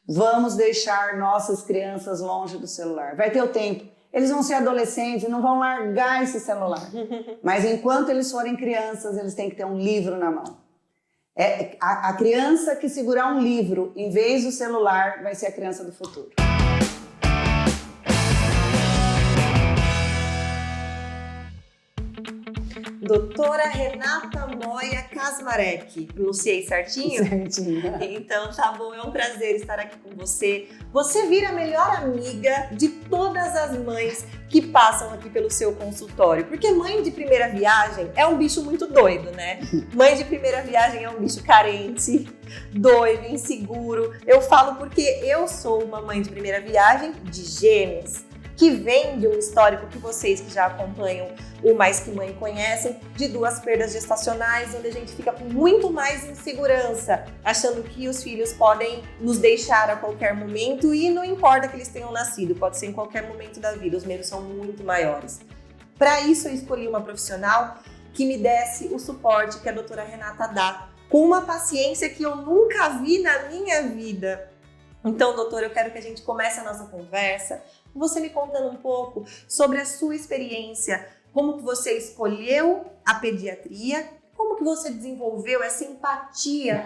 Vamos deixar nossas crianças longe do celular. Vai ter o tempo. Eles vão ser adolescentes e não vão largar esse celular. Mas enquanto eles forem crianças, eles têm que ter um livro na mão. A criança que segurar um livro em vez do celular vai ser a criança do futuro. Doutora Renata Moya Kasmarek, pronunciei certinho? Certinho. Então tá bom, é um prazer estar aqui com você. Você vira a melhor amiga de todas as mães que passam aqui pelo seu consultório, porque mãe de primeira viagem é um bicho muito doido, né? Mãe de primeira viagem é um bicho carente, doido, inseguro. Eu falo porque eu sou uma mãe de primeira viagem de gêmeos, que vem de um histórico que vocês que já acompanham o Mais Que Mãe conhecem, de 2 perdas gestacionais, onde a gente fica com muito mais insegurança, achando que os filhos podem nos deixar a qualquer momento e não importa que eles tenham nascido, pode ser em qualquer momento da vida, os medos são muito maiores. Para isso eu escolhi uma profissional que me desse o suporte que a doutora Renata dá, com uma paciência que eu nunca vi na minha vida. Então, doutora, eu quero que a gente comece a nossa conversa, você me contando um pouco sobre a sua experiência, como que você escolheu a pediatria, como que você desenvolveu essa empatia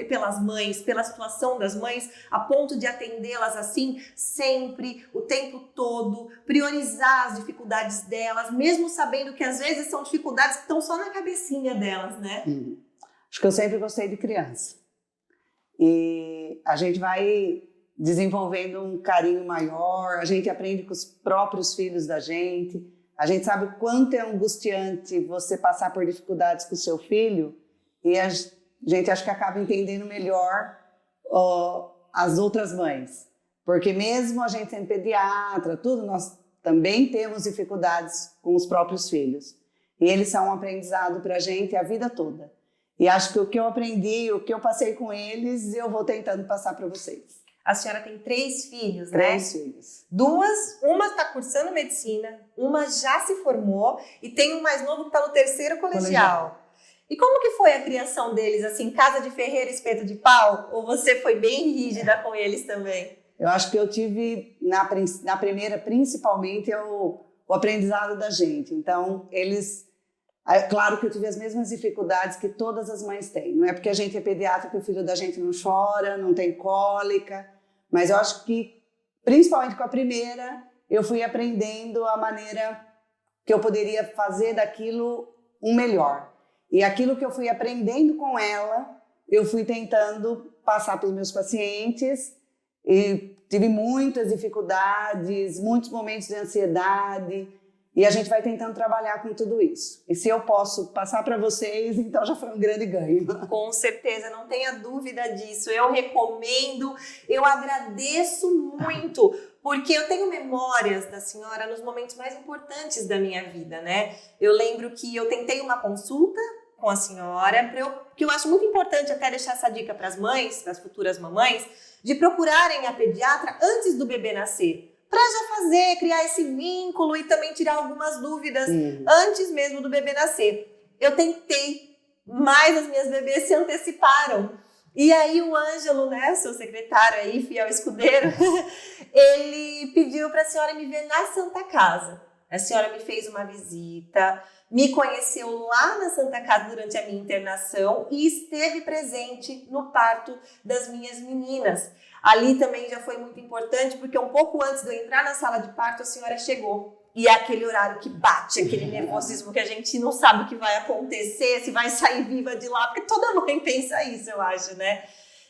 pelas mães, pela situação das mães, a ponto de atendê-las assim, sempre, o tempo todo, priorizar as dificuldades delas, mesmo sabendo que às vezes são dificuldades que estão só na cabecinha delas, né? Acho que eu sempre gostei de criança. E a gente vai desenvolvendo um carinho maior, a gente aprende com os próprios filhos da gente, a gente sabe o quanto é angustiante você passar por dificuldades com o seu filho e a gente acho que acaba entendendo melhor as outras mães, porque mesmo a gente sendo pediatra, tudo, nós também temos dificuldades com os próprios filhos e eles são um aprendizado para a gente a vida toda. E acho que o que eu aprendi, o que eu passei com eles, eu vou tentando passar para vocês. A senhora tem 3 filhos, né? 3 filhos. 2, uma está cursando medicina, uma já se formou e tem um mais novo que está no 3º colegial. E como que foi a criação deles, assim, casa de ferreiro, espeto de pau? Ou você foi bem rígida com eles também? Eu acho que eu tive, na primeira, principalmente, o aprendizado da gente. Então, claro que eu tive as mesmas dificuldades que todas as mães têm. Não é porque a gente é pediatra que o filho da gente não chora, não tem cólica. Mas eu acho que, principalmente com a primeira, eu fui aprendendo a maneira que eu poderia fazer daquilo um melhor. E aquilo que eu fui aprendendo com ela, eu fui tentando passar para os meus pacientes. E tive muitas dificuldades, muitos momentos de ansiedade. E a gente vai tentando trabalhar com tudo isso. E se eu posso passar para vocês, então já foi um grande ganho. Com certeza, não tenha dúvida disso. Eu recomendo, eu agradeço muito, porque eu tenho memórias da senhora nos momentos mais importantes da minha vida, né? Eu lembro que eu tentei uma consulta com a senhora, que eu acho muito importante até deixar essa dica para as mães, para as futuras mamães, de procurarem a pediatra antes do bebê nascer. Para já criar esse vínculo e também tirar algumas dúvidas antes mesmo do bebê nascer. Eu tentei, mas as minhas bebês se anteciparam. E aí o Ângelo, né, seu secretário aí, fiel escudeiro, ele pediu para a senhora me ver na Santa Casa. A senhora me fez uma visita, me conheceu lá na Santa Casa durante a minha internação e esteve presente no parto das minhas meninas. Ali também já foi muito importante, porque um pouco antes de eu entrar na sala de parto, a senhora chegou. E é aquele horário que bate, aquele nervosismo que a gente não sabe o que vai acontecer, se vai sair viva de lá, porque toda mãe pensa isso, eu acho, né?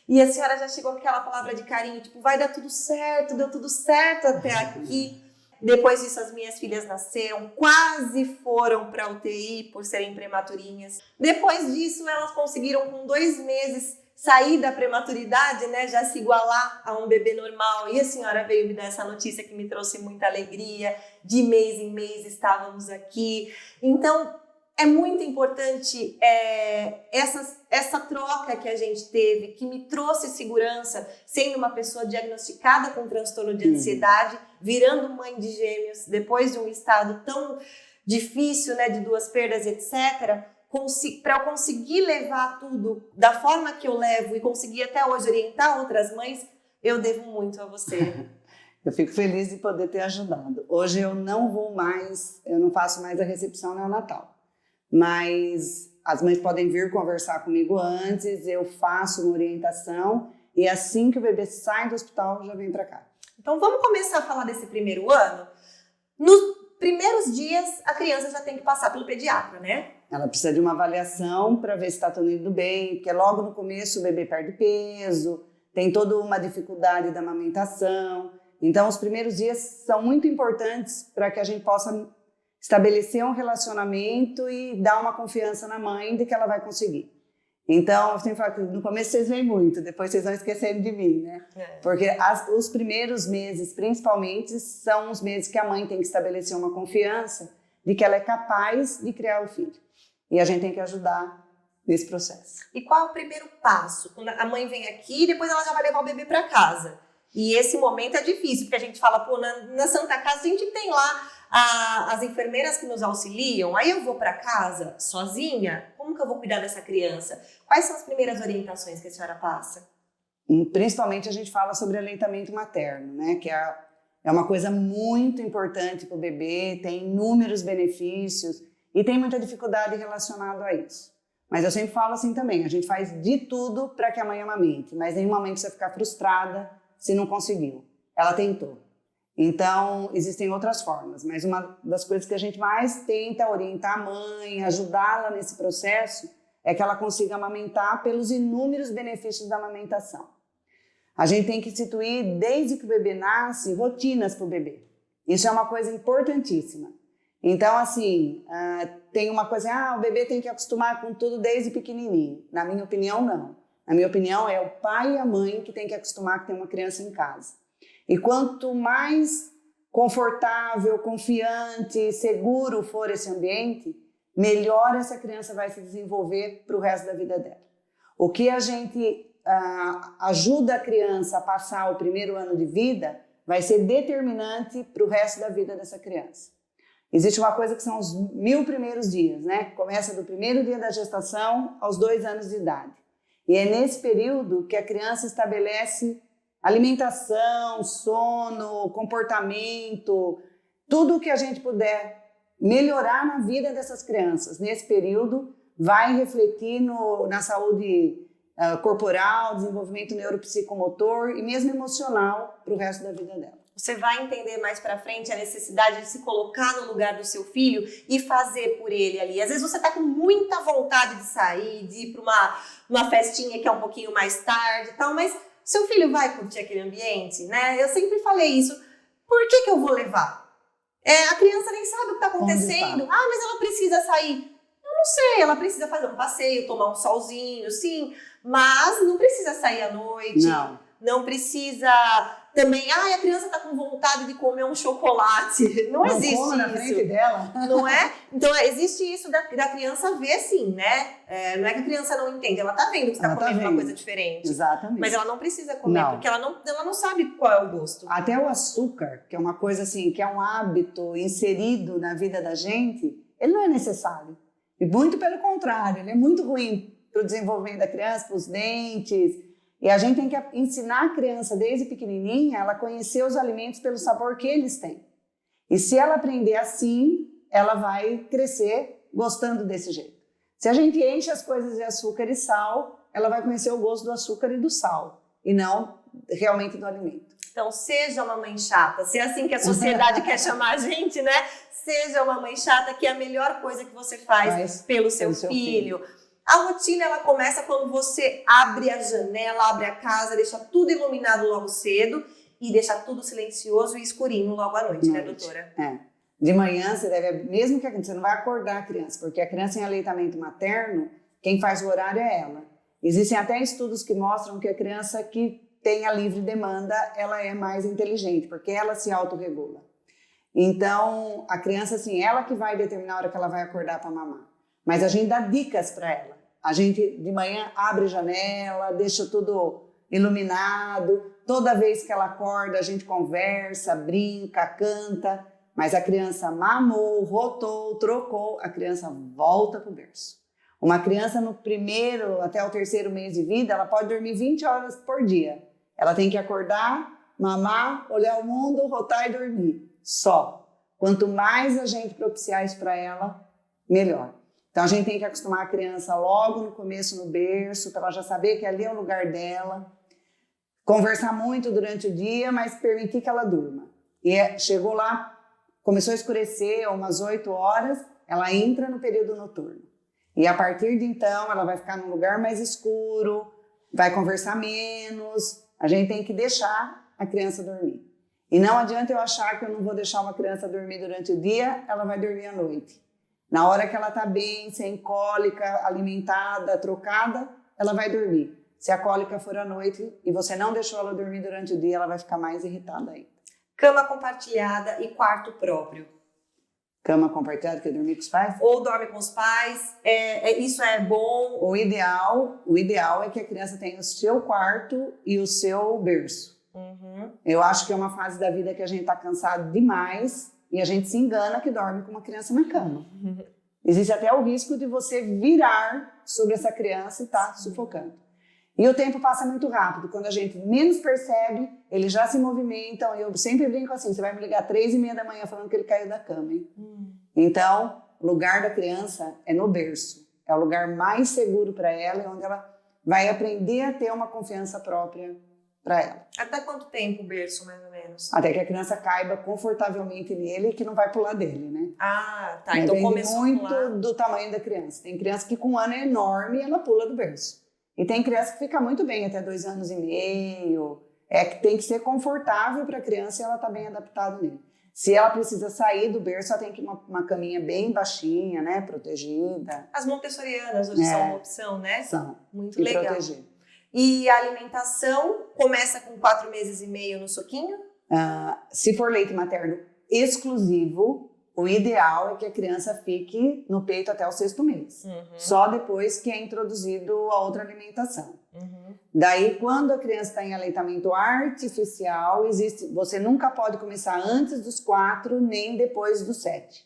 E a senhora já chegou com aquela palavra de carinho, tipo, vai dar tudo certo, deu tudo certo até aqui. Depois disso, as minhas filhas nasceram, quase foram para UTI por serem prematurinhas. Depois disso, elas conseguiram, com 2 meses, sair da prematuridade, né, já se igualar a um bebê normal. E a senhora veio me dar essa notícia que me trouxe muita alegria. De mês em mês estávamos aqui. Então, é muito importante essa troca que a gente teve, que me trouxe segurança, sendo uma pessoa diagnosticada com transtorno de ansiedade, virando mãe de gêmeos, depois de um estado tão difícil, né, de 2 perdas, etc., para eu conseguir levar tudo da forma que eu levo e conseguir até hoje orientar outras mães, Eu devo muito a você. Eu fico feliz de poder ter ajudado. Hoje eu não faço mais a recepção neonatal. Mas as mães podem vir conversar comigo antes, eu faço uma orientação e assim que o bebê sai do hospital, já vem para cá. Então vamos começar a falar desse primeiro ano. Nos primeiros dias, a criança já tem que passar pelo pediatra, né? Ela precisa de uma avaliação para ver se está tudo indo bem, porque logo no começo o bebê perde peso, tem toda uma dificuldade da amamentação. Então, os primeiros dias são muito importantes para que a gente possa estabelecer um relacionamento e dar uma confiança na mãe de que ela vai conseguir. Então, eu sempre falo que no começo vocês veem muito, depois vocês vão esquecendo de mim, né? Porque os primeiros meses, principalmente, são os meses que a mãe tem que estabelecer uma confiança de que ela é capaz de criar o filho. E a gente tem que ajudar nesse processo. E qual é o primeiro passo? Quando a mãe vem aqui, depois ela já vai levar o bebê para casa. E esse momento é difícil, porque a gente fala, pô, na Santa Casa a gente tem lá as enfermeiras que nos auxiliam, aí eu vou para casa sozinha, como que eu vou cuidar dessa criança? Quais são as primeiras orientações que a senhora passa? Principalmente a gente fala sobre aleitamento materno, né? Que é uma coisa muito importante para o bebê, tem inúmeros benefícios e tem muita dificuldade relacionada a isso. Mas eu sempre falo assim também, a gente faz de tudo para que a mãe amamente, mas em nenhum momento você ficar frustrada se não conseguiu. Ela tentou. Então, existem outras formas, mas uma das coisas que a gente mais tenta orientar a mãe, ajudá-la nesse processo, é que ela consiga amamentar pelos inúmeros benefícios da amamentação. A gente tem que instituir, desde que o bebê nasce, rotinas para o bebê. Isso é uma coisa importantíssima. Então, assim, tem uma coisa, o bebê tem que acostumar com tudo desde pequenininho. Na minha opinião, não. Na minha opinião, é o pai e a mãe que tem que acostumar que tem uma criança em casa. E quanto mais confortável, confiante, seguro for esse ambiente, melhor essa criança vai se desenvolver para o resto da vida dela. O que a gente ajuda a criança a passar o primeiro ano de vida vai ser determinante para o resto da vida dessa criança. Existe uma coisa que são os 1000 primeiros dias, né? Que começa do primeiro dia da gestação aos 2 anos de idade. E é nesse período que a criança estabelece alimentação, sono, comportamento, tudo que a gente puder melhorar na vida dessas crianças nesse período vai refletir na saúde corporal, desenvolvimento neuropsicomotor e mesmo emocional para o resto da vida dela. Você vai entender mais pra frente a necessidade de se colocar no lugar do seu filho e fazer por ele ali. Às vezes você tá com muita vontade de sair, de ir pra uma festinha que é um pouquinho mais tarde e tal, mas seu filho vai curtir aquele ambiente, né? Eu sempre falei isso. Por que eu vou levar? A criança nem sabe o que tá acontecendo. Mas ela precisa sair. Eu não sei, ela precisa fazer um passeio, tomar um solzinho, sim. Mas não precisa sair à noite. Não precisa também, a criança tá com vontade de comer um chocolate. Não existe come na frente dela. Não é? Então, existe isso da criança ver, sim, né? Não é que a criança não entende, ela tá vendo que você tá comendo uma coisa diferente. Exatamente. Mas ela não precisa comer, porque ela não sabe qual é o gosto. Até o açúcar, que é uma coisa assim, que é um hábito inserido na vida da gente, ele não é necessário. E muito pelo contrário, ele é muito ruim para o desenvolvimento da criança, para os dentes. E a gente tem que ensinar a criança desde pequenininha ela conhecer os alimentos pelo sabor que eles têm. E se ela aprender assim, ela vai crescer gostando desse jeito. Se a gente enche as coisas de açúcar e sal, ela vai conhecer o gosto do açúcar e do sal, e não realmente do alimento. Então, seja uma mãe chata, se é assim que a sociedade quer chamar a gente, né? Seja uma mãe chata, que é a melhor coisa que você faz pelo seu filho. A rotina, ela começa quando você abre a janela, abre a casa, deixa tudo iluminado logo cedo e deixa tudo silencioso e escurinho logo à noite, né, doutora? De manhã, você deve, mesmo que você não vai acordar a criança, porque a criança em aleitamento materno, quem faz o horário é ela. Existem até estudos que mostram que a criança que tem a livre demanda, ela é mais inteligente, porque ela se autorregula. Então, a criança, assim, ela que vai determinar a hora que ela vai acordar para mamar. Mas a gente dá dicas para ela. A gente, de manhã, abre janela, deixa tudo iluminado. Toda vez que ela acorda, a gente conversa, brinca, canta. Mas a criança mamou, rotou, trocou, a criança volta para o berço. Uma criança no primeiro até o 3º mês de vida, ela pode dormir 20 horas por dia. Ela tem que acordar, mamar, olhar o mundo, rotar e dormir. Só. Quanto mais a gente propiciar isso para ela, melhor. Então a gente tem que acostumar a criança logo no começo no berço, para ela já saber que ali é o lugar dela. Conversar muito durante o dia, mas permitir que ela durma. E chegou lá, começou a escurecer, umas 8 horas, ela entra no período noturno. E a partir de então, ela vai ficar num lugar mais escuro, vai conversar menos. A gente tem que deixar a criança dormir. E não adianta eu achar que eu não vou deixar uma criança dormir durante o dia, ela vai dormir à noite. Na hora que ela está bem, sem cólica, alimentada, trocada, ela vai dormir. Se a cólica for à noite e você não deixou ela dormir durante o dia, ela vai ficar mais irritada ainda. Cama compartilhada e quarto próprio. Cama compartilhada, quer dormir com os pais? Ou dorme com os pais, isso é bom? O ideal é que a criança tenha o seu quarto e o seu berço. Uhum. Eu acho que é uma fase da vida que a gente está cansado demais e a gente se engana que dorme com uma criança na cama. Uhum. Existe até o risco de você virar sobre essa criança e estar sufocando. E o tempo passa muito rápido. Quando a gente menos percebe, eles já se movimentam. Eu sempre brinco assim, você vai me ligar 3h30 da manhã falando que ele caiu da cama, hein? Então, o lugar da criança é no berço. É o lugar mais seguro para ela e onde ela vai aprender a ter uma confiança própria para ela. Até quanto tempo o berço, mais ou menos? Até que a criança caiba confortavelmente nele e que não vai pular dele, né? Ah, tá. Então começou muito a pular. do tamanho da criança. Tem criança que com 1 ano é enorme e ela pula do berço. E tem criança que fica muito bem até 2 anos e meio. É que tem que ser confortável para a criança e ela tá bem adaptada nele. Se ela precisa sair do berço, ela tem que ir uma caminha bem baixinha, né? Protegida. As montessorianas hoje são uma opção, né? São. Muito E legal. proteger. E a alimentação começa com 4 meses e meio no suquinho? Se for leite materno exclusivo, o ideal é que a criança fique no peito até o 6º mês. Uhum. Só depois que é introduzido a outra alimentação. Uhum. Daí, quando a criança está em aleitamento artificial, você nunca pode começar antes dos 4, nem depois dos 7.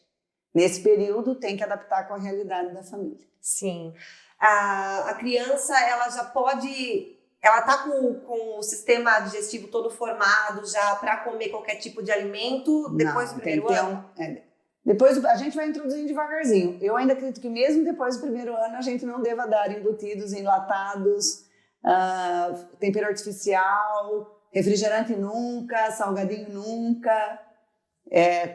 Nesse período, tem que adaptar com a realidade da família. Sim. A criança, ela já pode... Ela está com o sistema digestivo todo formado já para comer qualquer tipo de alimento depois do primeiro ano? Depois a gente vai introduzindo devagarzinho. Eu ainda acredito que mesmo depois do primeiro ano a gente não deva dar embutidos, enlatados, tempero artificial, refrigerante nunca, salgadinho nunca.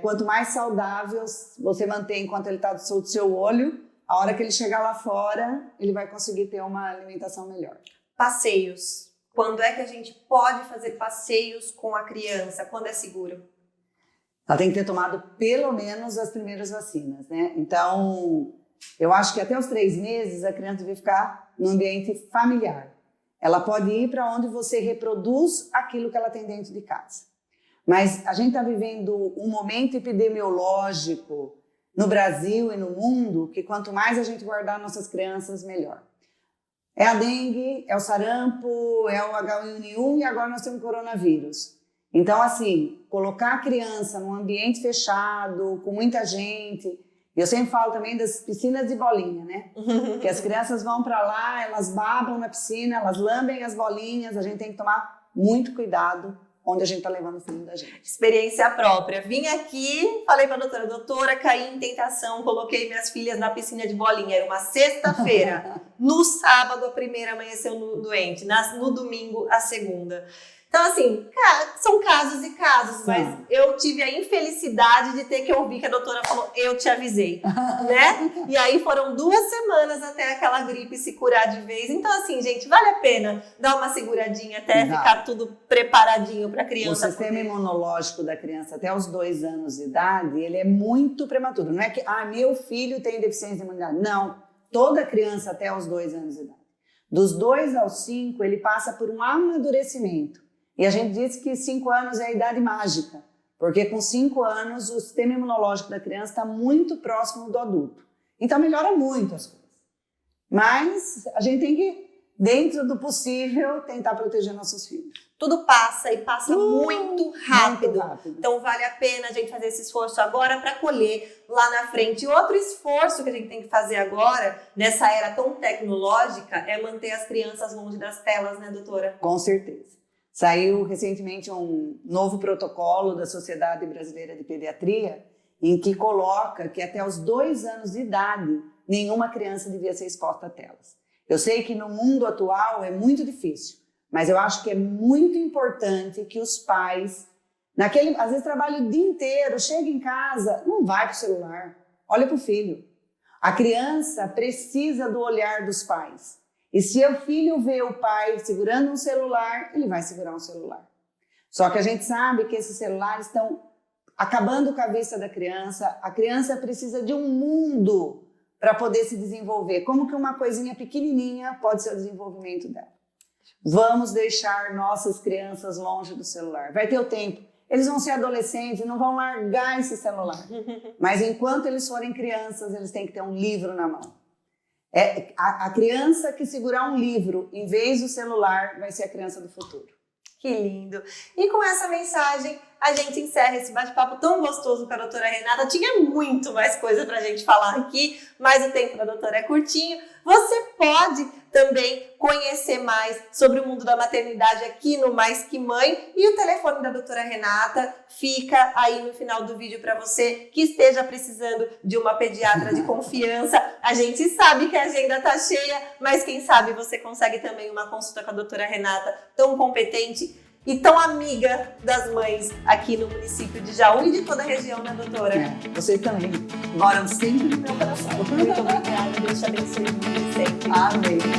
Quanto mais saudável você mantém enquanto ele está sob o seu olho, a hora que ele chegar lá fora, ele vai conseguir ter uma alimentação melhor. Passeios. Quando é que a gente pode fazer passeios com a criança? Quando é seguro? Ela tem que ter tomado pelo menos as primeiras vacinas, né? Então, eu acho que até os 3 meses a criança deve ficar no ambiente familiar. Ela pode ir para onde você reproduz aquilo que ela tem dentro de casa. Mas a gente está vivendo um momento epidemiológico no Brasil e no mundo que quanto mais a gente guardar nossas crianças, melhor. É a dengue, é o sarampo, é o H1N1 e agora nós temos o coronavírus. Então, assim, colocar a criança num ambiente fechado, com muita gente... Eu sempre falo também das piscinas de bolinha, né? Que as crianças vão para lá, elas babam na piscina, elas lambem as bolinhas. A gente tem que tomar muito cuidado onde a gente está levando o filho da gente. Experiência própria. Vim aqui, falei para a doutora, caí em tentação, coloquei minhas filhas na piscina de bolinha. Era uma sexta-feira. No sábado, a primeira amanheceu doente. No domingo, a segunda. Então, assim, são casos e casos, mas eu tive a infelicidade de ter que ouvir que a doutora falou, eu te avisei, né? E aí foram 2 semanas até aquela gripe se curar de vez. Então, assim, gente, vale a pena dar uma seguradinha até ficar tudo preparadinho para a criança. O sistema imunológico da criança até os 2 anos de idade, ele é muito prematuro. Não é que, meu filho tem deficiência de imunidade. Não, toda criança até os 2 anos de idade. Dos 2 aos 5, ele passa por um amadurecimento. E a gente diz que 5 anos é a idade mágica, porque com 5 anos o sistema imunológico da criança está muito próximo do adulto. Então melhora muito as coisas. Mas a gente tem que, dentro do possível, tentar proteger nossos filhos. Tudo passa e passa muito rápido. Muito rápido. Então vale a pena a gente fazer esse esforço agora para colher lá na frente. E outro esforço que a gente tem que fazer agora, nessa era tão tecnológica, é manter as crianças longe das telas, né, doutora? Com certeza. Saiu recentemente um novo protocolo da Sociedade Brasileira de Pediatria, em que coloca que até os 2 anos de idade, nenhuma criança devia ser exposta a telas. Eu sei que no mundo atual é muito difícil, mas eu acho que é muito importante que os pais, às vezes trabalham o dia inteiro, chega em casa, não vai para o celular, olha para o filho. A criança precisa do olhar dos pais. E se o filho vê o pai segurando um celular, ele vai segurar um celular. Só que a gente sabe que esses celulares estão acabando com a vista da criança. A criança precisa de um mundo para poder se desenvolver. Como que uma coisinha pequenininha pode ser o desenvolvimento dela? Vamos deixar nossas crianças longe do celular. Vai ter o tempo. Eles vão ser adolescentes, não vão largar esse celular. Mas enquanto eles forem crianças, eles têm que ter um livro na mão. A criança que segurar um livro em vez do celular vai ser a criança do futuro. Que lindo! E com essa mensagem, a gente encerra esse bate-papo tão gostoso com a doutora Renata. Tinha muito mais coisa pra gente falar aqui, mas o tempo da doutora é curtinho. Você pode também conhecer mais sobre o mundo da maternidade aqui no Mais Que Mãe. E o telefone da doutora Renata fica aí no final do vídeo para você que esteja precisando de uma pediatra de confiança. A gente sabe que a agenda tá cheia, mas quem sabe você consegue também uma consulta com a doutora Renata, tão competente e tão amiga das mães aqui no município de Jaú e de toda a região, né, doutora? Vocês também moram sempre no meu coração. Muito obrigada, Deus te abençoe muito sempre. Amém.